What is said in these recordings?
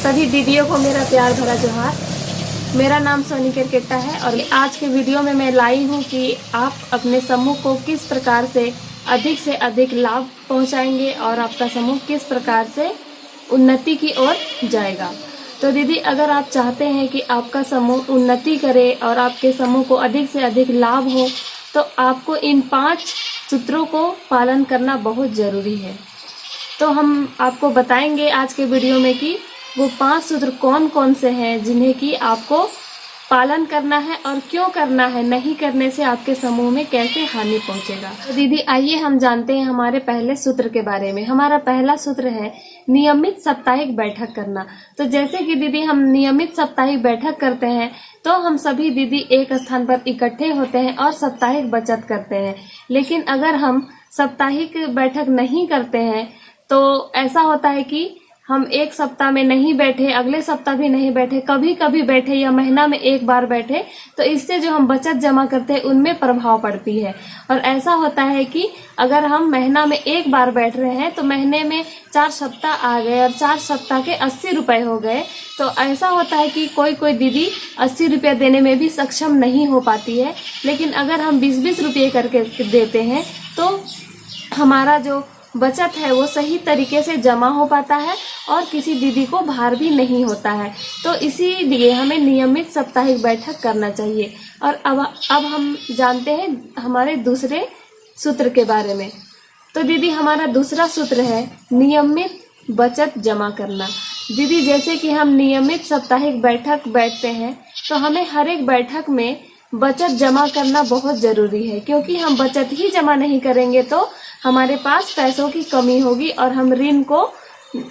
सभी दीदियों को मेरा प्यार भरा जोहार। मेरा नाम सोनी केरकेट्टा है और आज के वीडियो में मैं लाई हूँ कि आप अपने समूह को किस प्रकार से अधिक लाभ पहुँचाएंगे और आपका समूह किस प्रकार से उन्नति की ओर जाएगा। तो दीदी, अगर आप चाहते हैं कि आपका समूह उन्नति करे और आपके समूह को अधिक से अधिक लाभ हो, तो आपको इन 5 सूत्रों को पालन करना बहुत ज़रूरी है। तो हम आपको बताएंगे आज के वीडियो में कि वो 5 सूत्र कौन कौन से हैं जिन्हें कि आपको पालन करना है और क्यों करना है। नहीं करने से आपके समूह में कैसे हानि पहुंचेगा। तो दीदी, आइए हम जानते हैं हमारे पहले सूत्र के बारे में। हमारा पहला सूत्र है नियमित साप्ताहिक बैठक करना। तो जैसे कि दीदी, हम नियमित साप्ताहिक बैठक करते हैं तो हम सभी दीदी एक स्थान पर इकट्ठे होते हैं और साप्ताहिक बचत करते हैं। लेकिन अगर हम साप्ताहिक बैठक नहीं करते हैं तो ऐसा होता है कि हम एक सप्ताह में नहीं बैठे, अगले सप्ताह भी नहीं बैठे, कभी कभी बैठे या महीना में एक बार बैठे, तो इससे जो हम बचत जमा करते हैं उनमें प्रभाव पड़ती है। और ऐसा होता है कि अगर हम महीना में एक बार बैठ रहे हैं तो महीने में 4 सप्ताह आ गए और 4 सप्ताह के 80 रुपए हो गए। तो ऐसा होता है कि कोई दीदी 80 रुपये देने में भी सक्षम नहीं हो पाती है। लेकिन अगर हम 20-20 रुपये करके देते हैं तो हमारा जो बचत है वो सही तरीके से जमा हो पाता है और किसी दीदी को भार भी नहीं होता है। तो इसीलिए हमें नियमित साप्ताहिक बैठक करना चाहिए। और अब हम जानते हैं हमारे दूसरे सूत्र के बारे में। तो दीदी, हमारा दूसरा सूत्र है नियमित बचत जमा करना। दीदी, जैसे कि हम नियमित साप्ताहिक बैठक बैठते हैं तो हमें हर एक बैठक में बचत जमा करना बहुत ज़रूरी है, क्योंकि हम बचत ही जमा नहीं करेंगे तो हमारे पास पैसों की कमी होगी और हम ऋण को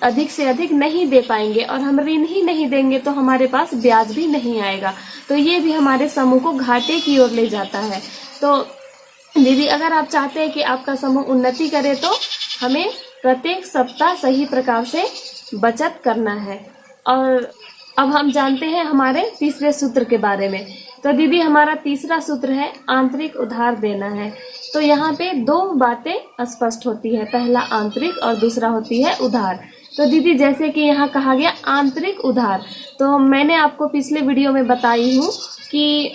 अधिक से अधिक नहीं दे पाएंगे। और हम ऋण ही नहीं देंगे तो हमारे पास ब्याज भी नहीं आएगा। तो ये भी हमारे समूह को घाटे की ओर ले जाता है। तो दीदी, अगर आप चाहते हैं कि आपका समूह उन्नति करे तो हमें प्रत्येक सप्ताह सही प्रकार से बचत करना है। और अब हम जानते हैं हमारे तीसरे सूत्र के बारे में। तो दीदी, हमारा तीसरा सूत्र है आंतरिक उधार देना है। तो यहाँ पे 2 बातें स्पष्ट होती है, पहला आंतरिक और दूसरा होती है उधार। तो दीदी, जैसे कि यहाँ कहा गया आंतरिक उधार, तो मैंने आपको पिछले वीडियो में बताई हूँ कि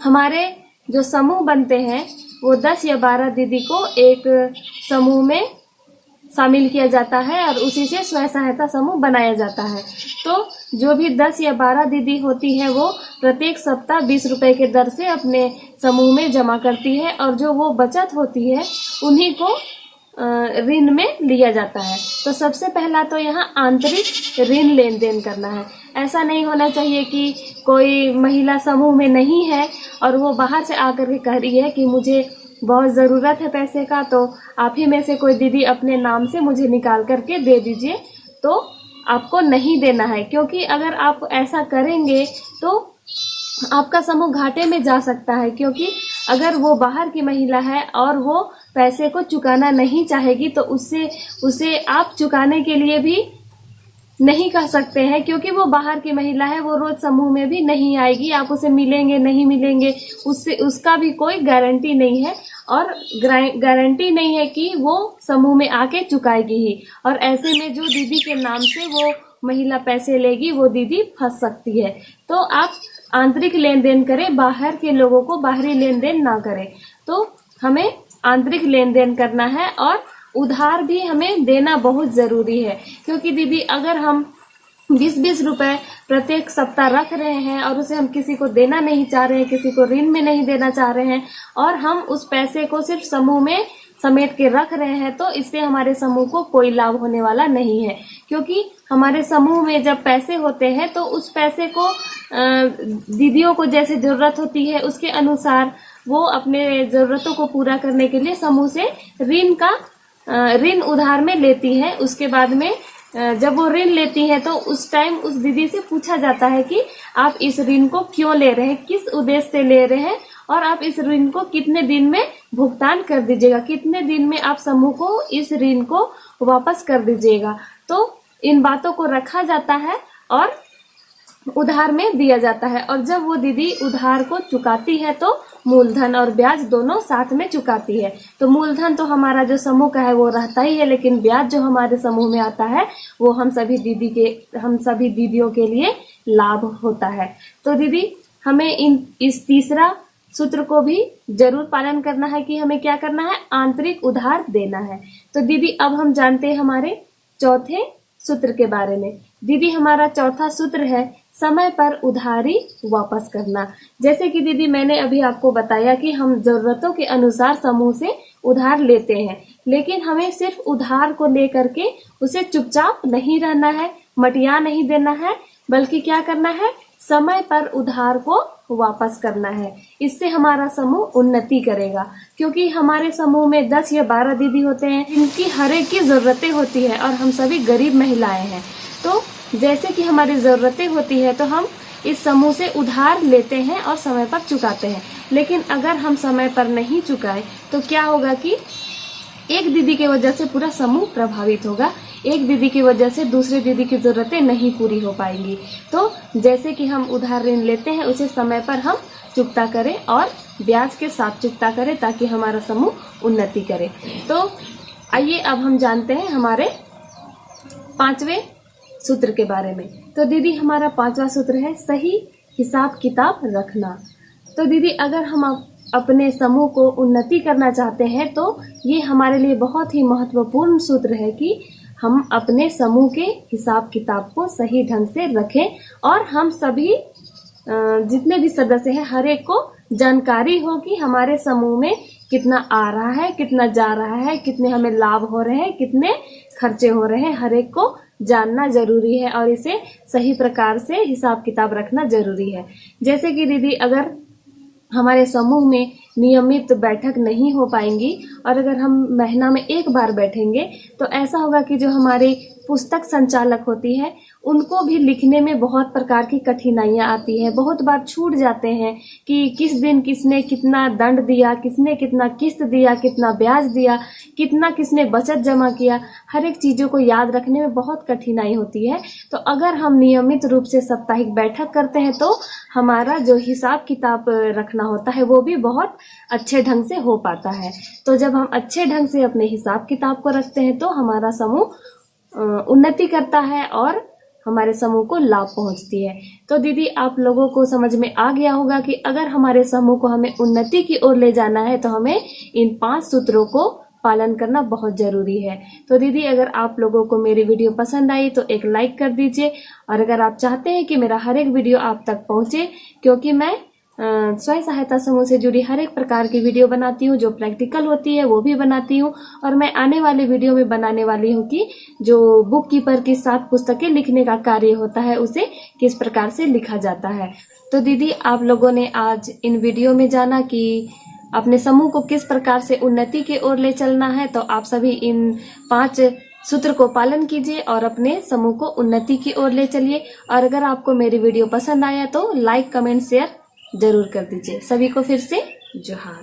हमारे जो समूह बनते हैं वो 10 या 12 दीदी को एक समूह में शामिल किया जाता है और उसी से स्वयं सहायता समूह बनाया जाता है। तो जो भी 10 या 12 दीदी होती है वो प्रत्येक सप्ताह 20 रुपए के दर से अपने समूह में जमा करती है और जो वो बचत होती है उन्हीं को ऋण में लिया जाता है। तो सबसे पहला तो यहाँ आंतरिक ऋण लेन देन करना है। ऐसा नहीं होना चाहिए कि कोई महिला समूह में नहीं है और वो बाहर से आकर के कह रही है कि मुझे बहुत ज़रूरत है पैसे का, तो आप ही में से कोई दीदी अपने नाम से मुझे निकाल करके दे दीजिए। तो आपको नहीं देना है, क्योंकि अगर आप ऐसा करेंगे तो आपका समूह घाटे में जा सकता है। क्योंकि अगर वो बाहर की महिला है और वो पैसे को चुकाना नहीं चाहेगी तो उसे आप चुकाने के लिए भी नहीं कह सकते हैं, क्योंकि वो बाहर की महिला है, वो रोज समूह में भी नहीं आएगी। आप उसे मिलेंगे नहीं मिलेंगे उसका भी कोई गारंटी नहीं है और गारंटी नहीं है कि वो समूह में आके चुकाएगी ही। और ऐसे में जो दीदी के नाम से वो महिला पैसे लेगी वो दीदी फंस सकती है। तो आप आंतरिक लेन देन करें, बाहर के लोगों को बाहरी लेन देन ना करें। तो हमें आंतरिक लेन देन करना है और उधार भी हमें देना बहुत ज़रूरी है। क्योंकि दीदी, अगर हम 20-20 रुपए प्रत्येक सप्ताह रख रहे हैं और उसे हम किसी को देना नहीं चाह रहे हैं, किसी को ऋण में नहीं देना चाह रहे हैं और हम उस पैसे को सिर्फ समूह में समेट के रख रहे हैं, तो इससे हमारे समूह को कोई लाभ होने वाला नहीं है। क्योंकि हमारे समूह में जब पैसे होते हैं तो उस पैसे को दीदियों को जैसे ज़रूरत होती है उसके अनुसार वो अपने ज़रूरतों को पूरा करने के लिए समूह से ऋण उधार में लेती है। उसके बाद में जब वो ऋण लेती है तो उस टाइम उस दीदी से पूछा जाता है कि आप इस ऋण को क्यों ले रहे हैं, किस उद्देश्य से ले रहे हैं और आप इस ऋण को कितने दिन में भुगतान कर दीजिएगा, कितने दिन में आप समूह को इस ऋण को वापस कर दीजिएगा। तो इन बातों को रखा जाता है और उधार में दिया जाता है। और जब वो दीदी उधार को चुकाती है तो मूलधन और ब्याज दोनों साथ में चुकाती है। तो मूलधन तो हमारा जो समूह का है वो रहता ही है, लेकिन ब्याज जो हमारे समूह में आता है वो हम सभी दीदियों के लिए लाभ होता है। तो दीदी हमें इस तीसरा सूत्र को भी जरूर पालन करना है कि हमें क्या करना है, आंतरिक उधार देना है। तो दीदी अब हम जानते हैं हमारे चौथे सूत्र के बारे में। दीदी हमारा चौथा सूत्र है समय पर उधारी वापस करना। जैसे कि दीदी मैंने अभी आपको बताया कि हम जरूरतों के अनुसार समूह से उधार लेते हैं, लेकिन हमें सिर्फ उधार को लेकर के उसे चुपचाप नहीं रहना है, मटिया नहीं देना है, बल्कि क्या करना है, समय पर उधार को वापस करना है। इससे हमारा समूह उन्नति करेगा, क्योंकि हमारे समूह में 10 या 12 दीदी होते हैं जिनकी हर एक की जरूरतें होती है और हम सभी गरीब महिलाएं हैं। तो जैसे कि हमारी जरूरतें होती है तो हम इस समूह से उधार लेते हैं और समय पर चुकाते हैं। लेकिन अगर हम समय पर नहीं चुकाए तो क्या होगा कि एक दीदी की वजह से पूरा समूह प्रभावित होगा, एक दीदी की वजह से दूसरे दीदी की जरूरतें नहीं पूरी हो पाएंगी। तो जैसे कि हम उधार ऋण लेते हैं उसे समय पर हम चुकता करें और ब्याज के साथ चुकता करें ताकि हमारा समूह उन्नति करे। तो आइए अब हम जानते हैं हमारे पांचवें सूत्र के बारे में। तो दीदी हमारा पांचवा सूत्र है सही हिसाब किताब रखना। तो दीदी अगर हम अपने समूह को उन्नति करना चाहते हैं तो ये हमारे लिए बहुत ही महत्वपूर्ण सूत्र है कि हम अपने समूह के हिसाब किताब को सही ढंग से रखें और हम सभी जितने भी सदस्य हैं हर एक को जानकारी हो कि हमारे समूह में कितना आ रहा है, कितना जा रहा है, कितने हमें लाभ हो रहे हैं, कितने खर्चे हो रहे हैं, हर एक को जानना जरूरी है और इसे सही प्रकार से हिसाब किताब रखना जरूरी है। जैसे कि दीदी अगर हमारे समूह में नियमित बैठक नहीं हो पाएंगी और अगर हम महीना में एक बार बैठेंगे तो ऐसा होगा कि जो हमारी पुस्तक संचालक होती है उनको भी लिखने में बहुत प्रकार की कठिनाइयां आती है। बहुत बार छूट जाते हैं कि किस दिन किसने कितना दंड दिया, किसने कितना किस्त दिया, कितना ब्याज दिया, कितना किसने बचत जमा किया, हर एक चीजों को याद रखने में बहुत कठिनाई होती है। तो अगर हम नियमित रूप से साप्ताहिक बैठक करते हैं तो हमारा जो हिसाब किताब रखना होता है वो भी बहुत अच्छे ढंग से हो पाता है। तो जब हम अच्छे ढंग से अपने हिसाब किताब को रखते हैं तो हमारा समूह उन्नति करता है और हमारे समूह को लाभ पहुंचती है। तो दीदी आप लोगों को समझ में आ गया होगा कि अगर हमारे समूह को हमें उन्नति की ओर ले जाना है तो हमें इन 5 सूत्रों को पालन करना बहुत जरूरी है। तो दीदी अगर आप लोगों को मेरी वीडियो पसंद आई तो एक लाइक कर दीजिए और अगर आप चाहते हैं कि मेरा हर एक वीडियो आप तक पहुंचे, क्योंकि मैं स्वयं सहायता समूह से जुड़ी हर एक प्रकार की वीडियो बनाती हूँ, जो प्रैक्टिकल होती है वो भी बनाती हूँ और मैं आने वाले वीडियो में बनाने वाली हूँ कि जो बुक कीपर की 7 पुस्तकें लिखने का कार्य होता है उसे किस प्रकार से लिखा जाता है। तो दीदी आप लोगों ने आज इन वीडियो में जाना कि अपने समूह को किस प्रकार से उन्नति की ओर ले चलना है। तो आप सभी इन 5 सूत्र को पालन कीजिए और अपने समूह को उन्नति की ओर ले चलिए। और अगर आपको मेरी वीडियो पसंद आया तो लाइक, कमेंट, शेयर जरूर कर दीजिए। सभी को फिर से जोहार।